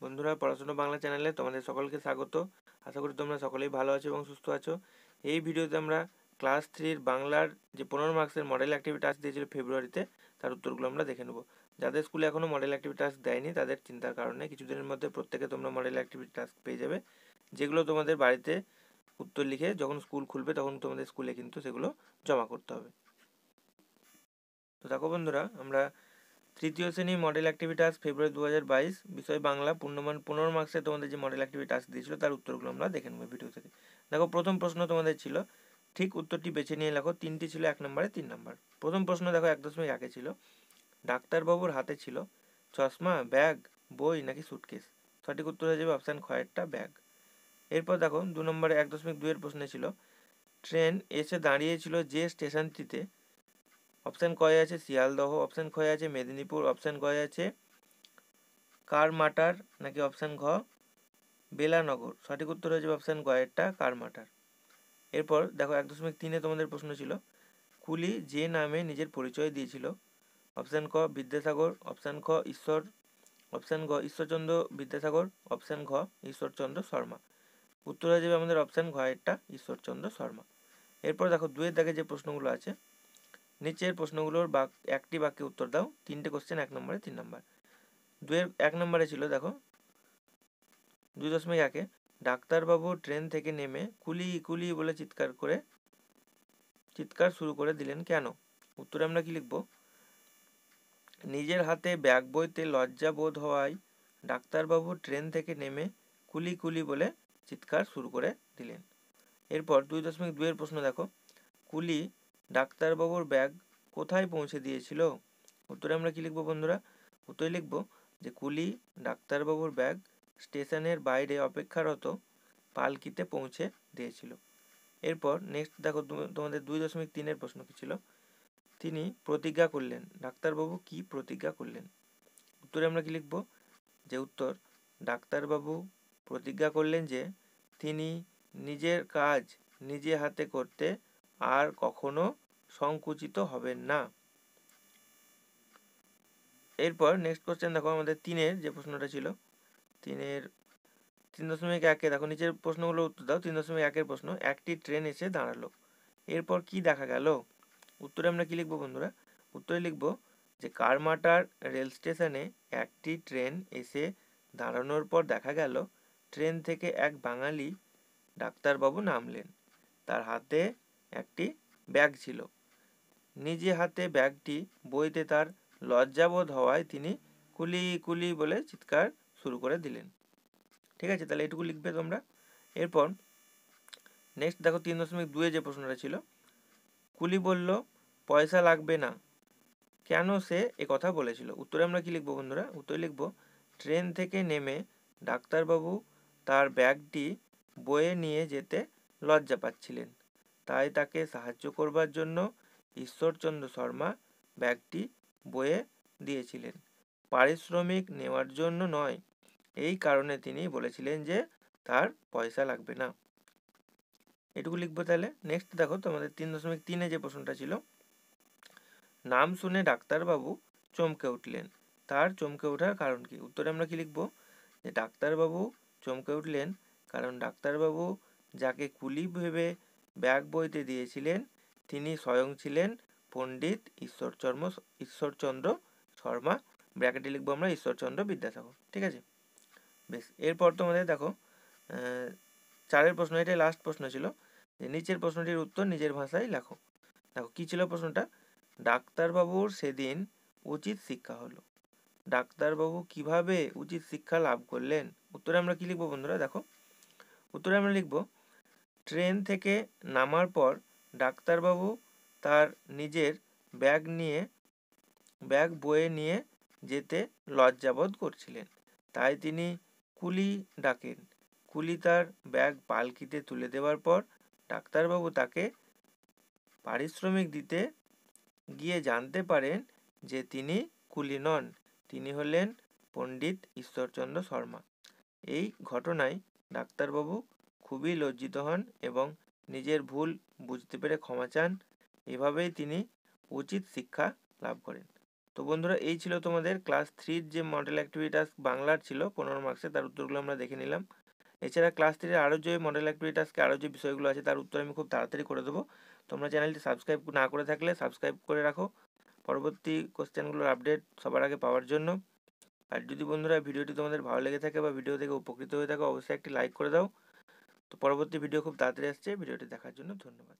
বন্ধুরা, পড়াশোনা বাংলা চ্যানেলে তোমাদের সকলকে স্বাগত। আশা করি তোমরা সকলেই ভালো আছো এবং সুস্থ আছো। এই ভিডিওতে আমরা ক্লাস 3 বাংলার যে 15 মার্কসের মডেল অ্যাক্টিভিটি টাস্ক দিয়েছিল ফেব্রুয়ারিতে, তার উত্তরগুলো আমরা দেখে নেব। যাদের স্কুলে এখনও মডেল অ্যাক্টিভিটি টাস্ক দেয়নি তাদের চিন্তার কারণে কিছুদিনের মধ্যে প্রত্যেকে তোমরা মডেল অ্যাক্টিভিটি টাস্ক পেয়ে যাবে, যেগুলো তোমাদের বাড়িতে উত্তর লিখে যখন স্কুল খুলবে তখন তোমাদের স্কুলে কিন্তু সেগুলো জমা করতে হবে। তো দেখো বন্ধুরা, আমরা তৃতীয় শ্রেণী মডেল অ্যাক্টিভিটি টাস্ক ফেব্রুয়ারি 2022 বিষয় বাংলা পূর্ণমান 15 মার্কসে তোমাদের যে মডেল অ্যাক্টিভিটি টাস্ক দিয়েছিল তার উত্তরগুলো আমরা দেখে নেব ভিডিও থেকে। দেখো, প্রথম প্রশ্ন তোমাদের ছিল ঠিক উত্তরটি বেছে নিয়ে লেখো। তিনটি ছিল, 1 নম্বরে 3 নম্বর। প্রথম প্রশ্ন দেখো 1.1 ছিল, ডাক্তারবাবুর হাতে ছিল চশমা, ব্যাগ, বই নাকি সুটকেস। সঠিক উত্তর হয়ে যাবে অপশান খয়েরটা, ব্যাগ। এরপর দেখো 2 নম্বরে 1.2 এর প্রশ্নে ছিল, ট্রেন এসে দাঁড়িয়েছিল যে স্টেশনটিতে। অপশান কয়ে আছে শিয়ালদহ, অপশান খয়ে আছে মেদিনীপুর, অপশান কয়ে আছে কারমাটার নাকি অপশান ঘ বেলানগর। সঠিক উত্তর হয়ে যাবে অপশান গয়েরটা, কারমাটার। এরপর দেখো 1.3 তোমাদের প্রশ্ন ছিল, কুলি যে নামে নিজের পরিচয় দিয়েছিল। অপশান ক বিদ্যাসাগর, অপশান খ ঈশ্বর, অপশান গ ঈশ্বরচন্দ্র বিদ্যাসাগর, অপশান ঘ ঈশ্বরচন্দ্র শর্মা। উত্তর হয়ে যাবে আমাদের অপশান ঘ এরটা, ঈশ্বরচন্দ্র শর্মা। এরপর দেখো 2-এর দাগে যে প্রশ্নগুলো আছে, নিচের প্রশ্নগুলোর একটি বাক্যে উত্তর দাও। 3টে কোশ্চেন, 1 নম্বরে 3 নম্বর। 2-এর 1 নম্বরে ছিল দেখো 2.1, ডাক্তারবাবু ট্রেন থেকে নেমে কুলি কুলি বলে চিৎকার শুরু করে দিলেন কেন। উত্তরে আমরা কি লিখব, নিজের হাতে ব্যাগ বইতে লজ্জা বোধ হওয়ায় ডাক্তারবাবু ট্রেন থেকে নেমে কুলি কুলি বলে চিৎকার শুরু করে দিলেন। এরপর 2.2 এর প্রশ্ন দেখো, কুলি ডাক্তারবাবুর ব্যাগ কোথায় পৌঁছে দিয়েছিল। উত্তরে আমরা কি লিখব বন্ধুরা, উত্তরে লিখব যে কুলি ডাক্তারবাবুর ব্যাগ স্টেশনের বাইরে অপেক্ষারত পালকিতে পৌঁছে দিয়েছিল। এরপর নেক্সট দেখো তোমাদের 2.3 এর প্রশ্ন কি ছিল, তিনি প্রতিজ্ঞা করলেন। ডাক্তারবাবু কি প্রতিজ্ঞা করলেন। উত্তরে আমরা কি লিখব, যে উত্তর, ডাক্তারবাবু প্রতিজ্ঞা করলেন যে তিনি নিজের কাজ নিজে হাতে করতে আর কখনো সংকুচিত হবেন না। এরপর নেক্সট কোশ্চেন দেখো আমাদের 3-এর যে প্রশ্নটা ছিল, 3.1 দেখো নিচের প্রশ্নগুলো উত্তর দাও। 3.1 প্রশ্ন, একটি ট্রেন এসে দাঁড়ালো, এরপর কি দেখা গেল। উত্তরে আমরা কি লিখবো বন্ধুরা, উত্তরে লিখবো যে কারমাটার রেল স্টেশনে একটি ট্রেন এসে দাঁড়ানোর পর দেখা গেল ট্রেন থেকে এক বাঙালি ডাক্তারবাবু নামলেন। তার হাতে একটি ব্যাগ ছিল। নিজে হাতে ব্যাগটি বইতে তার লজ্জাবোধ হওয়ায় তিনি কুলি কুলি বলে চিৎকার শুরু করে দিলেন। ঠিক আছে, তাহলে এটুকু লিখবে তোমরা। এরপর নেক্সট দেখো 3.2 যে প্রশ্নটা ছিল, কুলি বলল পয়সা লাগবে না, কেন সে কথা বলেছিল। উত্তরে আমরা কি লিখবো বন্ধুরা, উত্তরে লিখবো, ট্রেন থেকে নেমে ডাক্তারবাবু তার ব্যাগটি বয়ে নিয়ে যেতে লজ্জা পাচ্ছিলেন, তাই তাকে সাহায্য করবার জন্য ঈশ্বরচন্দ্র শর্মা ব্যাগটি বয়ে দিয়েছিলেন, পারিশ্রমিক নেওয়ার জন্য নয়। এই কারণে তিনি বলেছিলেন যে তার পয়সা লাগবে না। এটুকু লিখবো তাহলে। নেক্সট দেখো তোমাদের 3.3 যে প্রশ্নটা ছিল, নাম শুনে ডাক্তারবাবু চমকে উঠলেন, তার চমকে ওঠার কারণ কি। উত্তরে আমরা কি লিখব, যে ডাক্তারবাবু চমকে উঠলেন কারণ ডাক্তারবাবু যাকে কুলি ভেবে ব্যাগ বইতে দিয়েছিলেন তিনি স্বয়ং ছিলেন পণ্ডিত ঈশ্বরচন্দ্র শর্মা। ব্র্যাকেটে লিখবো আমরা ঈশ্বরচন্দ্র বিদ্যাসাগর। ঠিক আছে, বেশ। এরপর তোমাদের দেখো 4-এর প্রশ্ন, এটাই লাস্ট প্রশ্ন ছিল, যে নিচের প্রশ্নটির উত্তর নিজের ভাষায় লেখো। দেখো কি ছিল প্রশ্নটা, ডাক্তারবাবুর সেদিন উচিত শিক্ষা হলো। ডাক্তারবাবু কিভাবে উচিত শিক্ষা লাভ করলেন। উত্তরে আমরা কি লিখবো বন্ধুরা, দেখো উত্তরে আমরা লিখবো, ট্রেন থেকে নামার পর ডাক্তারবাবু তার নিজের ব্যাগ বয়ে নিয়ে যেতে লজ্জাবোধ করছিলেন, তাই তিনি কুলি ডাকেন। কুলি তার ব্যাগ পালকিতে তুলে দেওয়ার পর ডাক্তারবাবু তাকে পারিশ্রমিক দিতে গিয়ে জানতে পারেন যে তিনি কুলি নন, তিনি হলেন পণ্ডিত ঈশ্বরচন্দ্র শর্মা। এই ঘটনায় ডাক্তারবাবু খুবই লজ্জিত হন এবং নিজের ভুল বুঝতে পেরে ক্ষমা চান। এভাবেই তিনি উচিত শিক্ষা লাভ করেন। তো বন্ধুরা এই ছিল তোমাদের ক্লাস 3 যে মডেল অ্যাক্টিভিটি টাস্ক বাংলার ছিল 15 মার্কসের, তার উত্তরগুলো আমরা দেখে নিলাম। এছাড়া ক্লাস 3 আরও যে মডেল অ্যাক্টিভিটি টাস্কে আরও যে বিষয়গুলো আছে তার উত্তর আমি খুব তাড়াতাড়ি করে দেবো। তোমরা চ্যানেলটি সাবস্ক্রাইব না করে থাকলে সাবস্ক্রাইব করে রাখো পরবর্তী কোশ্চেনগুলোর আপডেট সবার আগে পাওয়ার জন্য। আর যদি বন্ধুরা ভিডিওটি তোমাদের ভালো লেগে থাকে বা ভিডিও থেকে উপকৃত হয়ে থাকো অবশ্যই একটি লাইক করে দাও। তো পরবর্তী ভিডিও খুব তাড়াতাড়ি আসছে, ভিডিওটি দেখার জন্য ধন্যবাদ।